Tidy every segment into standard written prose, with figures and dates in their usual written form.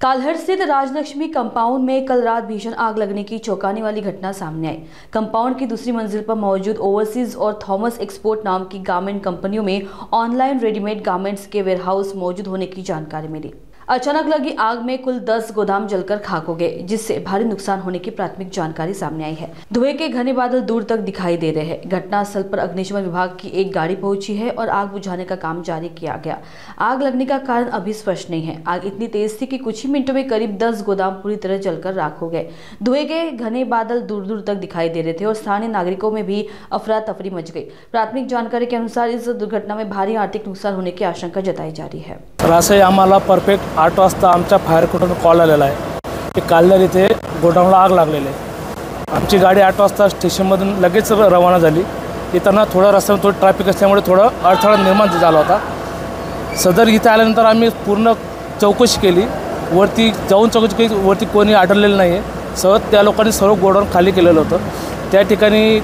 काल्हर स्थित राजलक्ष्मी कंपाउंड में कल रात भीषण आग लगने की चौंकाने वाली घटना सामने आई। कंपाउंड की दूसरी मंजिल पर मौजूद ओवरसीज और थॉमस एक्सपोर्ट नाम की गारमेंट कंपनियों में ऑनलाइन रेडीमेड गारमेंट्स के वेयरहाउस मौजूद होने की जानकारी मिली। अचानक लगी आग में कुल 10 गोदाम जलकर खाक हो गए, जिससे भारी नुकसान होने की प्राथमिक जानकारी सामने आई है। धुएं के घने बादल दूर तक दिखाई दे रहे हैं। घटनास्थल पर अग्निशमन विभाग की एक गाड़ी पहुंची है और आग बुझाने का काम जारी किया गया। आग लगने का कारण अभी स्पष्ट नहीं है। आग इतनी तेज थी कि कुछ ही मिनटों में करीब 10 गोदाम पूरी तरह जलकर राख हो गए। धुएं के घने बादल दूर दूर तक दिखाई दे रहे थे और स्थानीय नागरिकों में भी अफरा तफरी मच गई। प्राथमिक जानकारी के अनुसार इस दुर्घटना में भारी आर्थिक नुकसान होने की आशंका जताई जा रही है। रासे आम्हाला परफेक्ट 8 वाजता आमच्या फायर कडून कॉल आलेला आहे की काल्हर इथे गोडाऊनला आग लागलेली आहे। आमची गाडी 8 वाजता स्टेशनमधून लगेच रवाना झाली। येताना थोडा रस्त्यावर थोडं ट्रॅफिक असल्यामुळे थोडा अडथळा निर्माण झाला होता। सदर इथे आल्यानंतर आम्ही पूर्ण चौकशी केली। वरती जाऊन चौकशी केली, वरती कोणी आढळलेलं नाही आहे। सहज त्या लोकांनी सर्व गोडाऊन खाली केलेलं होतं। त्या ठिकाणी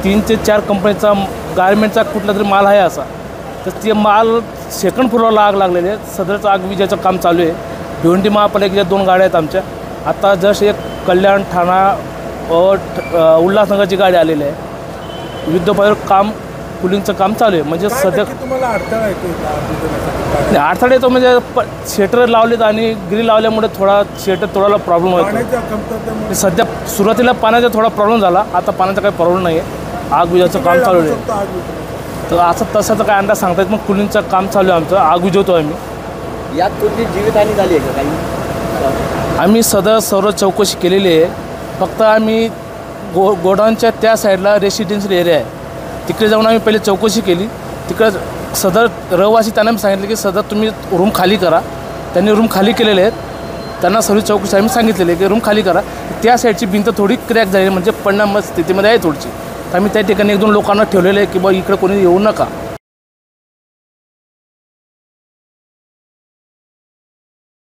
3 ते 4 कंपनीचा गारमेंटचा कुठला तरी माल आहे असा, तर ते माल सेकंड फ्लोअरला आग लागलेली आहे। सदरचं आग विजेचं काम चालू आहे। भिवंडी महापालिकेच्या 2 गाड्या आहेत आमच्या। आता जस्ट एक कल्याण ठाणा उल्हासनगरची गाडी आलेली आहे। युद्धपातळीवर काम कुलिंगचं काम चालू आहे। म्हणजे सध्या तुम्हाला अडथळा येतो? अडथळे येतो म्हणजे शेटर लावलेत आणि ग्रिल लावल्यामुळे थोडा शेटर तोडायला प्रॉब्लेम होतो। सध्या सुरुवातीला पाण्याचा थोडा प्रॉब्लेम झाला, आता पाण्याचा काही प्रॉब्लेम नाही आहे। आग विजेचं काम चालू आहे। तर असं तसं काय अंदाज सांगता येत, मग कुलिंगचं काम चालू आहे आमचं। आग विझवतो आम्ही। यात कोणती जीवितहानी झाली आहे का काही? आम्ही सदर सर्व चौकशी केलेली आहे। फक्त आम्ही गोडाऊनच्या त्या साईडला रेसिडेन्शियल एरिया आहे, तिकडे जाऊन आम्ही पहिले चौकशी केली। तिकडे सदर रहिवासी त्यांना सांगितलं की सदर तुम्ही रूम खाली करा। त्यांनी रूम खाली केलेले आहेत। त्यांना सर्व चौकशी आम्ही सांगितलेली आहे की रूम खाली करा। त्या साईडची भिंत थोडी क्रॅक झाली, म्हणजे पडण्याच्या स्थितीमध्ये आहे थोडीशी। तर आम्ही त्या ठिकाणी 1-2 लोकांना ठेवलेलं आहे की बा इकडे कोणी येऊ नका।